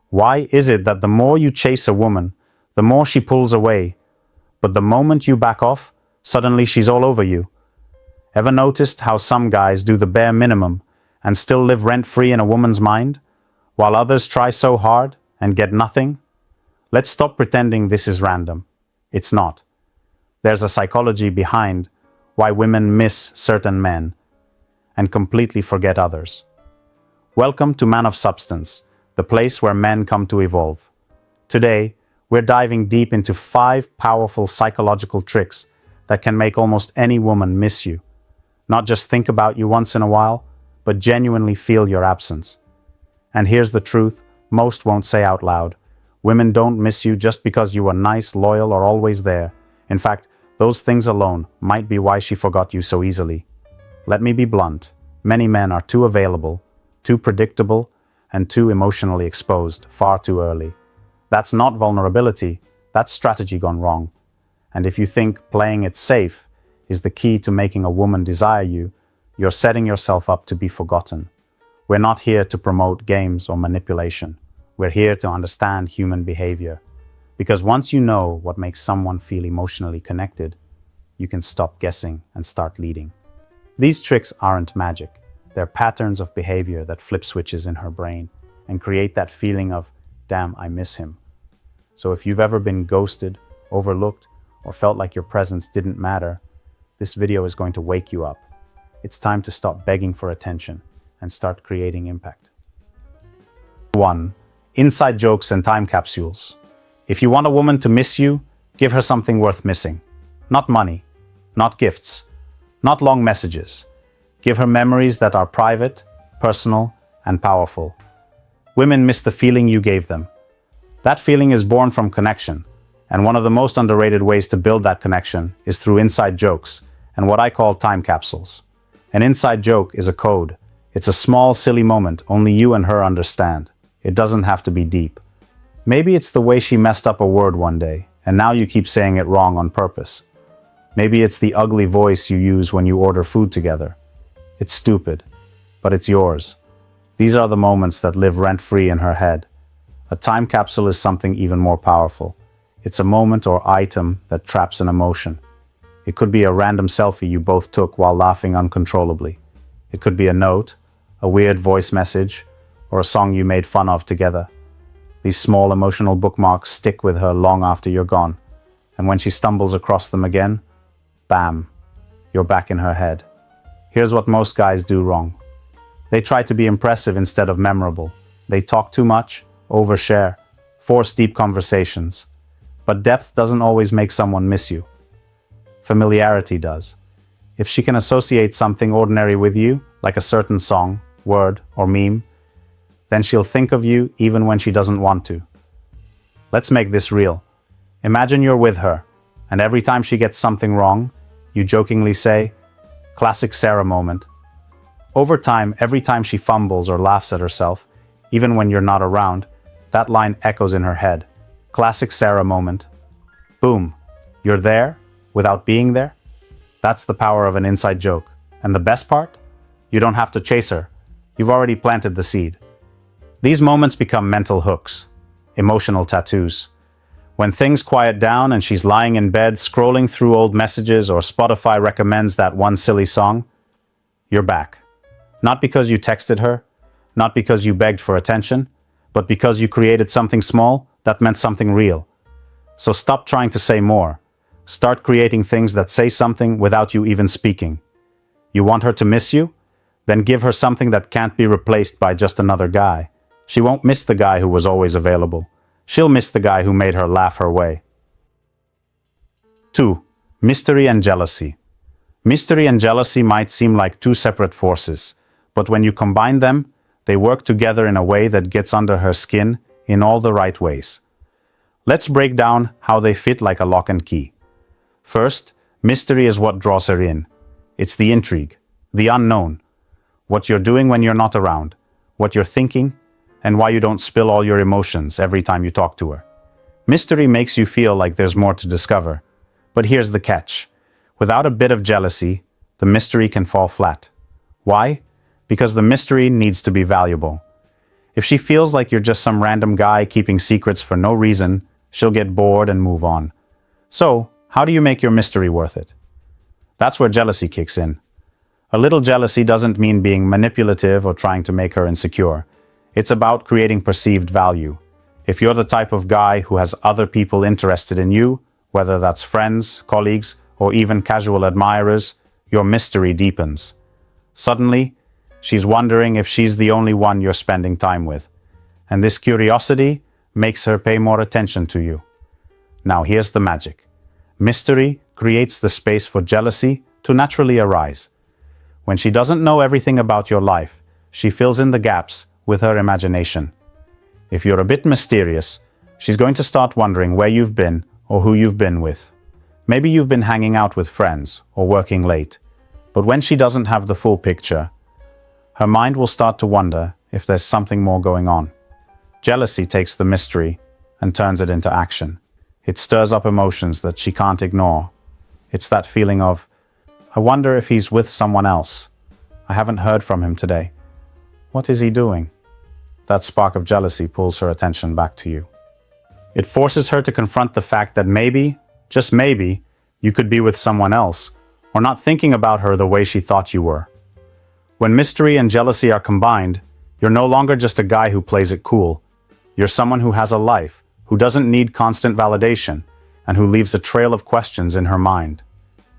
Why is it that the more you chase a woman, the more she pulls away, but the moment you back off, suddenly she's all over you? Ever noticed how some guys do the bare minimum and still live rent-free in a woman's mind, while others try so hard and get nothing? Let's stop pretending this is random. It's not. There's a psychology behind why women miss certain men and completely forget others. Welcome to Man of Substance, the place where men come to evolve. Today, we're diving deep into 5 powerful psychological tricks that can make almost any woman miss you. Not just think about you once in a while, but genuinely feel your absence. And here's the truth most won't say out loud. Women don't miss you just because you are nice, loyal, or always there. In fact, those things alone might be why she forgot you so easily. Let me be blunt. Many men are too available, too predictable, and too emotionally exposed far too early. That's not vulnerability, that's strategy gone wrong. And if you think playing it safe is the key to making a woman desire you, you're setting yourself up to be forgotten. We're not here to promote games or manipulation. We're here to understand human behavior. Because once you know what makes someone feel emotionally connected, you can stop guessing and start leading. These tricks aren't magic. They're patterns of behavior that flip switches in her brain and create that feeling of, damn, I miss him. So if you've ever been ghosted, overlooked, or felt like your presence didn't matter, this video is going to wake you up. It's time to stop begging for attention and start creating impact. 1. Inside jokes and time capsules. If you want a woman to miss you, give her something worth missing. Not money, not gifts, not long messages. Give her memories that are private, personal, and powerful. Women miss the feeling you gave them. That feeling is born from connection, and one of the most underrated ways to build that connection is through inside jokes and what I call time capsules. An inside joke is a code. It's a small, silly moment only you and her understand. It doesn't have to be deep. Maybe it's the way she messed up a word one day, and now you keep saying it wrong on purpose. Maybe it's the ugly voice you use when you order food together. It's stupid, but it's yours. These are the moments that live rent-free in her head. A time capsule is something even more powerful. It's a moment or item that traps an emotion. It could be a random selfie you both took while laughing uncontrollably. It could be a note, a weird voice message, or a song you made fun of together. These small emotional bookmarks stick with her long after you're gone. And when she stumbles across them again, bam, you're back in her head. Here's what most guys do wrong. They try to be impressive instead of memorable. They talk too much, overshare, force deep conversations. But depth doesn't always make someone miss you. Familiarity does. If she can associate something ordinary with you, like a certain song, word, or meme, then she'll think of you even when she doesn't want to. Let's make this real. Imagine you're with her, and every time she gets something wrong, you jokingly say, "Classic Sarah moment." Over time, every time she fumbles or laughs at herself, even when you're not around, that line echoes in her head. Classic Sarah moment. Boom. You're there without being there. That's the power of an inside joke. And the best part? You don't have to chase her. You've already planted the seed. These moments become mental hooks, emotional tattoos. When things quiet down and she's lying in bed scrolling through old messages or Spotify recommends that one silly song, you're back. Not because you texted her, not because you begged for attention, but because you created something small that meant something real. So stop trying to say more. Start creating things that say something without you even speaking. You want her to miss you? Then give her something that can't be replaced by just another guy. She won't miss the guy who was always available. She'll miss the guy who made her laugh her way. 2. Mystery and jealousy. Mystery and jealousy might seem like two separate forces, but when you combine them, they work together in a way that gets under her skin in all the right ways. Let's break down how they fit like a lock and key. First, mystery is what draws her in. It's the intrigue, the unknown, what you're doing when you're not around, what you're thinking, and why you don't spill all your emotions every time you talk to her. Mystery makes you feel like there's more to discover. But here's the catch. Without a bit of jealousy, the mystery can fall flat. Why? Because the mystery needs to be valuable. If she feels like you're just some random guy keeping secrets for no reason, she'll get bored and move on. So, how do you make your mystery worth it? That's where jealousy kicks in. A little jealousy doesn't mean being manipulative or trying to make her insecure. It's about creating perceived value. If you're the type of guy who has other people interested in you, whether that's friends, colleagues, or even casual admirers, your mystery deepens. Suddenly, she's wondering if she's the only one you're spending time with. And this curiosity makes her pay more attention to you. Now here's the magic. Mystery creates the space for jealousy to naturally arise. When she doesn't know everything about your life, she fills in the gaps with her imagination. If you're a bit mysterious, she's going to start wondering where you've been or who you've been with. Maybe you've been hanging out with friends or working late. But when she doesn't have the full picture, her mind will start to wonder if there's something more going on. Jealousy takes the mystery and turns it into action. It stirs up emotions that she can't ignore. It's that feeling of, I wonder if he's with someone else. I haven't heard from him today. What is he doing? That spark of jealousy pulls her attention back to you. It forces her to confront the fact that maybe, just maybe, you could be with someone else, or not thinking about her the way she thought you were. When mystery and jealousy are combined, you're no longer just a guy who plays it cool. You're someone who has a life, who doesn't need constant validation, and who leaves a trail of questions in her mind.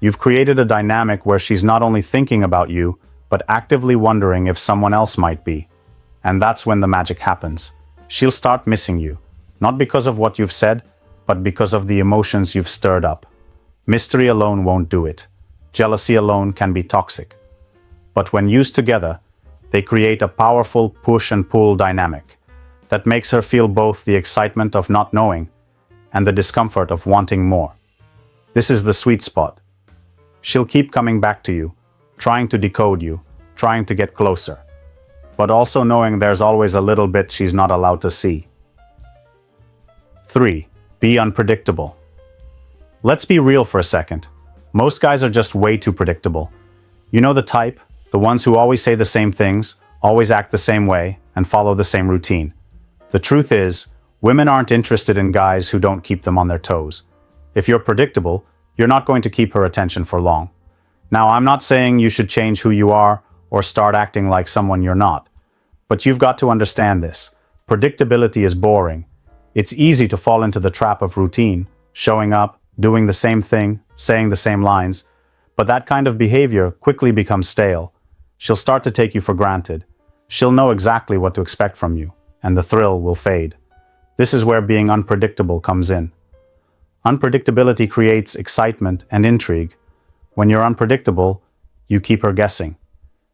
You've created a dynamic where she's not only thinking about you, but actively wondering if someone else might be. And that's when the magic happens. She'll start missing you, not because of what you've said, but because of the emotions you've stirred up. Mystery alone won't do it. Jealousy alone can be toxic. But when used together, they create a powerful push and pull dynamic that makes her feel both the excitement of not knowing and the discomfort of wanting more. This is the sweet spot. She'll keep coming back to you, trying to decode you, trying to get closer, but also knowing there's always a little bit she's not allowed to see. 3. Be unpredictable. Let's be real for a second. Most guys are just way too predictable. You know the type, the ones who always say the same things, always act the same way, and follow the same routine. The truth is, women aren't interested in guys who don't keep them on their toes. If you're predictable, you're not going to keep her attention for long. Now, I'm not saying you should change who you are or start acting like someone you're not. But you've got to understand this. Predictability is boring. It's easy to fall into the trap of routine, showing up, doing the same thing, saying the same lines. But that kind of behavior quickly becomes stale. She'll start to take you for granted. She'll know exactly what to expect from you, and the thrill will fade. This is where being unpredictable comes in. Unpredictability creates excitement and intrigue. When you're unpredictable, you keep her guessing.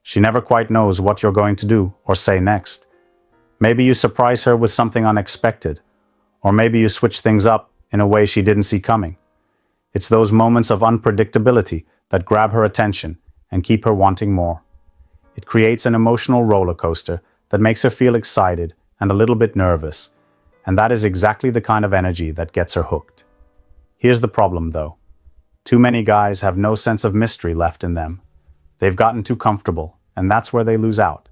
She never quite knows what you're going to do or say next. Maybe you surprise her with something unexpected, or maybe you switch things up in a way she didn't see coming. It's those moments of unpredictability that grab her attention and keep her wanting more. It creates an emotional roller coaster that makes her feel excited and a little bit nervous, and that is exactly the kind of energy that gets her hooked. Here's the problem, though. Too many guys have no sense of mystery left in them. They've gotten too comfortable, and that's where they lose out.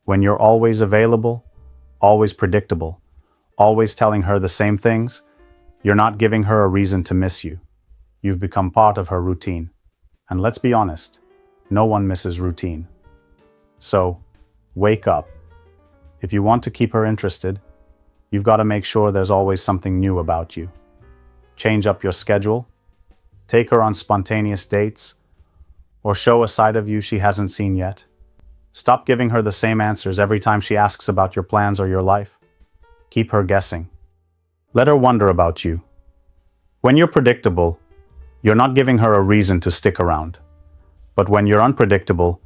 When you're always available, always predictable, always telling her the same things, you're not giving her a reason to miss you. You've become part of her routine. And let's be honest, no one misses routine. So, wake up. If you want to keep her interested, you've got to make sure there's always something new about you. Change up your schedule, take her on spontaneous dates, or show a side of you she hasn't seen yet. Stop giving her the same answers every time she asks about your plans or your life. Keep her guessing. Let her wonder about you. When you're predictable, you're not giving her a reason to stick around. But when you're unpredictable,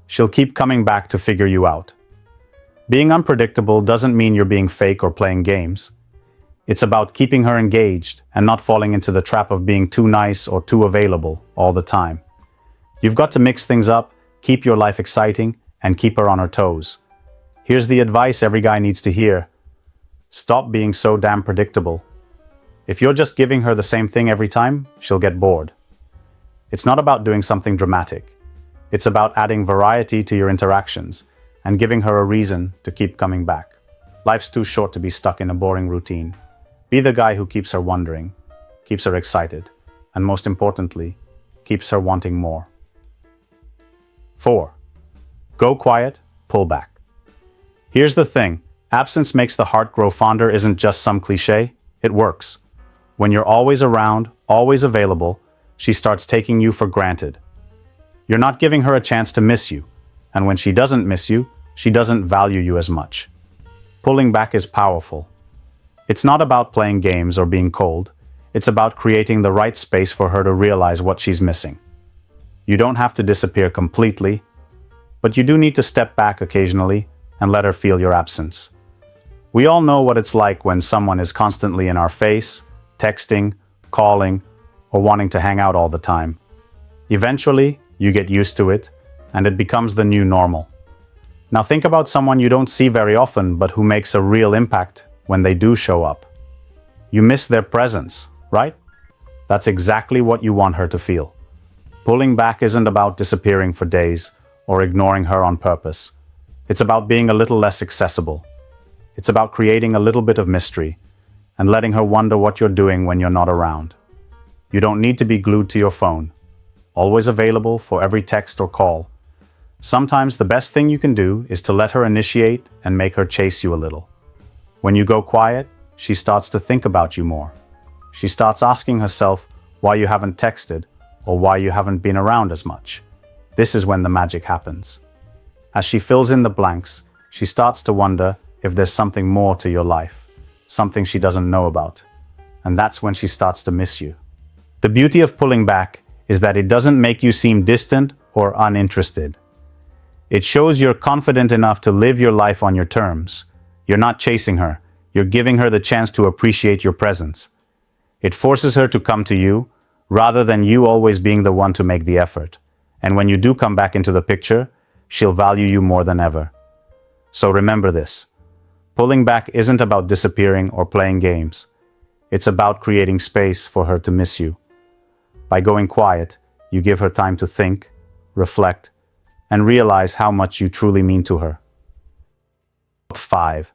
she'll keep coming back to figure you out. Being unpredictable doesn't mean you're being fake or playing games. It's about keeping her engaged and not falling into the trap of being too nice or too available all the time. You've got to mix things up, keep your life exciting, and keep her on her toes. Here's the advice every guy needs to hear. Stop being so damn predictable. If you're just giving her the same thing every time, she'll get bored. It's not about doing something dramatic. It's about adding variety to your interactions and giving her a reason to keep coming back. Life's too short to be stuck in a boring routine. Be the guy who keeps her wondering, keeps her excited, and most importantly, keeps her wanting more. 4. Go quiet, pull back. Here's the thing, absence makes the heart grow fonder isn't just some cliche, it works. When you're always around, always available, she starts taking you for granted. You're not giving her a chance to miss you, and when she doesn't miss you, she doesn't value you as much. Pulling back is powerful. It's not about playing games or being cold, it's about creating the right space for her to realize what she's missing. You don't have to disappear completely, but you do need to step back occasionally and let her feel your absence. We all know what it's like when someone is constantly in our face, texting, calling, or wanting to hang out all the time. Eventually, you get used to it, and it becomes the new normal. Now think about someone you don't see very often, but who makes a real impact when they do show up. You miss their presence, right? That's exactly what you want her to feel. Pulling back isn't about disappearing for days or ignoring her on purpose. It's about being a little less accessible. It's about creating a little bit of mystery and letting her wonder what you're doing when you're not around. You don't need to be glued to your phone, always available for every text or call. Sometimes the best thing you can do is to let her initiate and make her chase you a little. When you go quiet, she starts to think about you more. She starts asking herself why you haven't texted or why you haven't been around as much. This is when the magic happens. As she fills in the blanks, she starts to wonder if there's something more to your life, something she doesn't know about. And that's when she starts to miss you. The beauty of pulling back is that it doesn't make you seem distant or uninterested. It shows you're confident enough to live your life on your terms. You're not chasing her, you're giving her the chance to appreciate your presence. It forces her to come to you, rather than you always being the one to make the effort. And when you do come back into the picture, she'll value you more than ever. So remember this. Pulling back isn't about disappearing or playing games. It's about creating space for her to miss you. By going quiet, you give her time to think, reflect, and realize how much you truly mean to her. 5.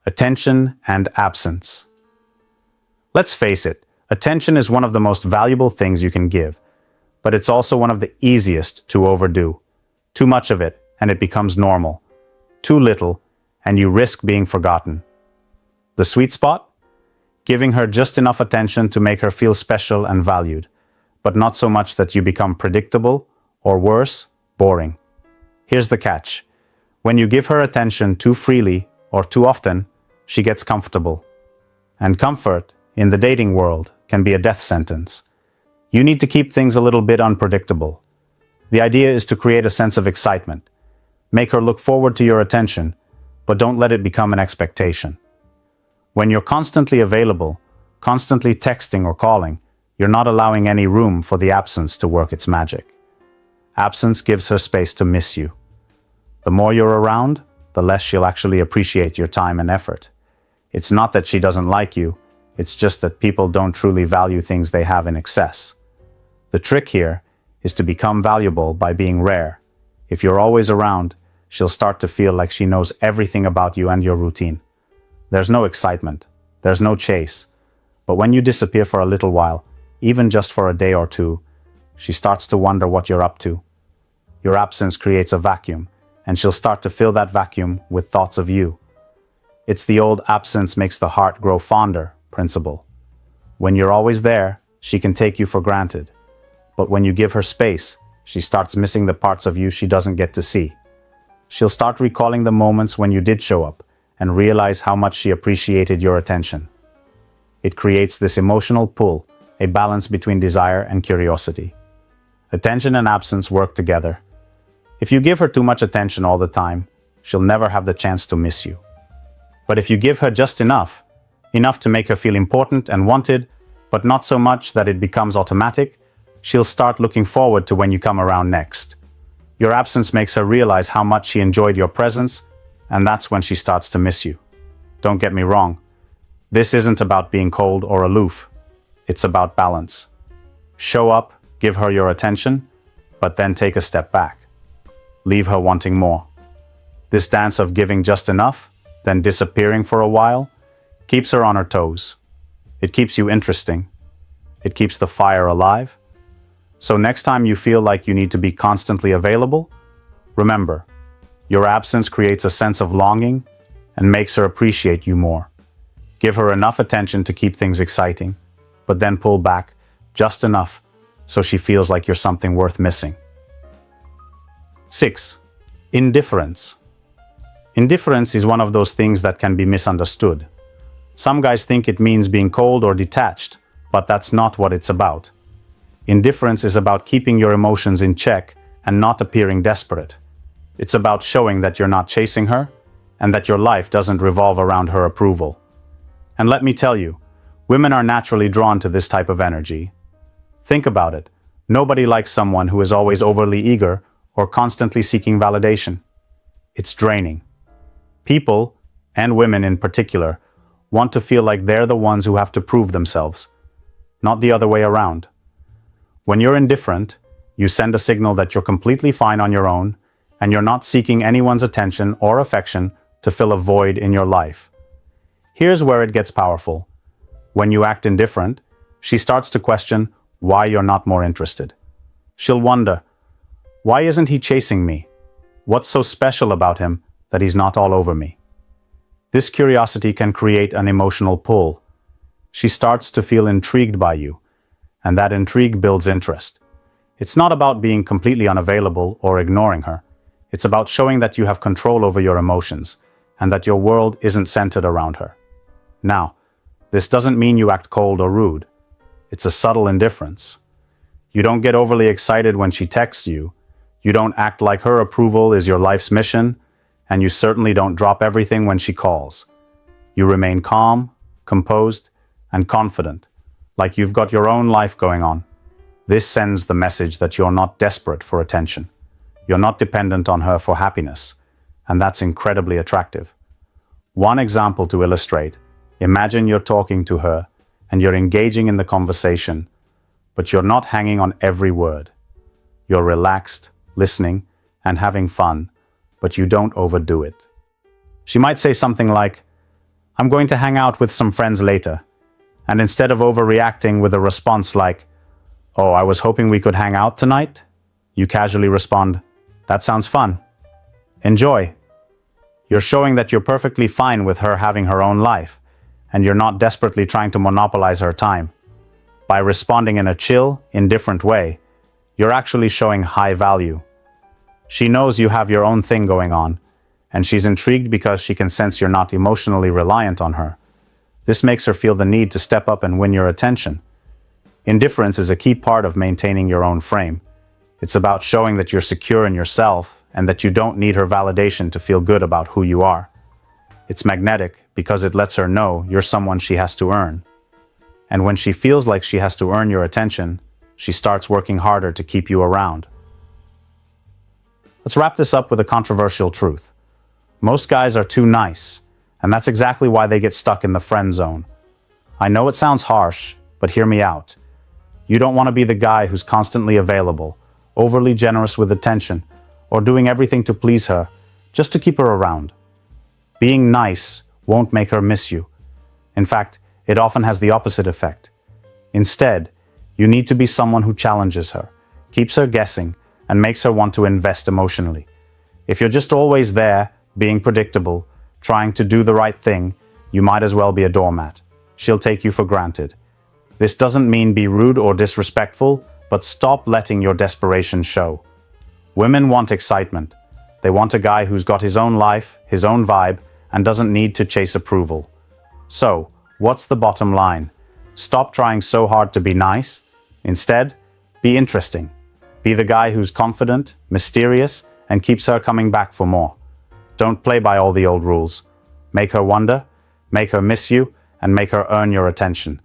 Attention and absence. Let's face it, attention is one of the most valuable things you can give, but it's also one of the easiest to overdo. Too much of it, and it becomes normal. Too little, and you risk being forgotten. The sweet spot? Giving her just enough attention to make her feel special and valued, but not so much that you become predictable, or worse, boring. Here's the catch. When you give her attention too freely or too often, she gets comfortable. And comfort, in the dating world, can be a death sentence. You need to keep things a little bit unpredictable. The idea is to create a sense of excitement. Make her look forward to your attention, but don't let it become an expectation. When you're constantly available, constantly texting or calling, you're not allowing any room for the absence to work its magic. Absence gives her space to miss you. The more you're around, the less she'll actually appreciate your time and effort. It's not that she doesn't like you, it's just that people don't truly value things they have in excess. The trick here is to become valuable by being rare. If you're always around, she'll start to feel like she knows everything about you and your routine. There's no excitement, there's no chase. But when you disappear for a little while, even just for a day or two, she starts to wonder what you're up to. Your absence creates a vacuum, and she'll start to fill that vacuum with thoughts of you. It's the old absence makes the heart grow fonder principle. When you're always there, she can take you for granted. But when you give her space, she starts missing the parts of you she doesn't get to see. She'll start recalling the moments when you did show up and realize how much she appreciated your attention. It creates this emotional pull, a balance between desire and curiosity. Attention and absence work together. If you give her too much attention all the time, she'll never have the chance to miss you. But if you give her just enough to make her feel important and wanted, but not so much that it becomes automatic, she'll start looking forward to when you come around next. Your absence makes her realize how much she enjoyed your presence, and that's when she starts to miss you. Don't get me wrong. This isn't about being cold or aloof. It's about balance. Show up, give her your attention, but then take a step back. Leave her wanting more. This dance of giving just enough, then disappearing for a while, keeps her on her toes. It keeps you interesting. It keeps the fire alive. So next time you feel like you need to be constantly available, remember, your absence creates a sense of longing and makes her appreciate you more. Give her enough attention to keep things exciting, but then pull back just enough so she feels like you're something worth missing. 6. Indifference. Indifference is one of those things that can be misunderstood. Some guys think it means being cold or detached, but that's not what it's about. Indifference is about keeping your emotions in check and not appearing desperate. It's about showing that you're not chasing her and that your life doesn't revolve around her approval. And let me tell you, women are naturally drawn to this type of energy. Think about it. Nobody likes someone who is always overly eager or constantly seeking validation. It's draining. People, and women in particular, want to feel like they're the ones who have to prove themselves, not the other way around. When you're indifferent, you send a signal that you're completely fine on your own, and you're not seeking anyone's attention or affection to fill a void in your life. Here's where it gets powerful. When you act indifferent, she starts to question why you're not more interested. She'll wonder, why isn't he chasing me? What's so special about him that he's not all over me? This curiosity can create an emotional pull. She starts to feel intrigued by you, and that intrigue builds interest. It's not about being completely unavailable or ignoring her. It's about showing that you have control over your emotions and that your world isn't centered around her. Now, this doesn't mean you act cold or rude. It's a subtle indifference. You don't get overly excited when she texts you. You don't act like her approval is your life's mission, and you certainly don't drop everything when she calls. You remain calm, composed, and confident, like you've got your own life going on. This sends the message that you're not desperate for attention. You're not dependent on her for happiness, and that's incredibly attractive. One example to illustrate: imagine you're talking to her and you're engaging in the conversation, but you're not hanging on every word. You're relaxed, listening, and having fun, but you don't overdo it. She might say something like, "I'm going to hang out with some friends later," and instead of overreacting with a response like, "Oh, I was hoping we could hang out tonight," you casually respond, "That sounds fun. Enjoy." You're showing that you're perfectly fine with her having her own life, and you're not desperately trying to monopolize her time. By responding in a chill, indifferent way, you're actually showing high value. She knows you have your own thing going on, and she's intrigued because she can sense you're not emotionally reliant on her. This makes her feel the need to step up and win your attention. Indifference is a key part of maintaining your own frame. It's about showing that you're secure in yourself and that you don't need her validation to feel good about who you are. It's magnetic because it lets her know you're someone she has to earn. And when she feels like she has to earn your attention, she starts working harder to keep you around. Let's wrap this up with a controversial truth. Most guys are too nice, and that's exactly why they get stuck in the friend zone. I know it sounds harsh, but hear me out. You don't want to be the guy who's constantly available, overly generous with attention, or doing everything to please her, just to keep her around. Being nice won't make her miss you. In fact, it often has the opposite effect. Instead, you need to be someone who challenges her, keeps her guessing, and makes her want to invest emotionally. If you're just always there, being predictable, trying to do the right thing, you might as well be a doormat. She'll take you for granted. This doesn't mean be rude or disrespectful, but stop letting your desperation show. Women want excitement. They want a guy who's got his own life, his own vibe, and doesn't need to chase approval. So, what's the bottom line? Stop trying so hard to be nice. Instead, be interesting. Be the guy who's confident, mysterious, and keeps her coming back for more. Don't play by all the old rules. Make her wonder, make her miss you, and make her earn your attention.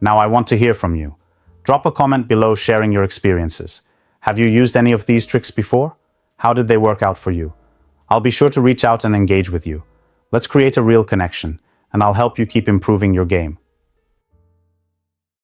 Now I want to hear from you. Drop a comment below sharing your experiences. Have you used any of these tricks before? How did they work out for you? I'll be sure to reach out and engage with you. Let's create a real connection, and I'll help you keep improving your game.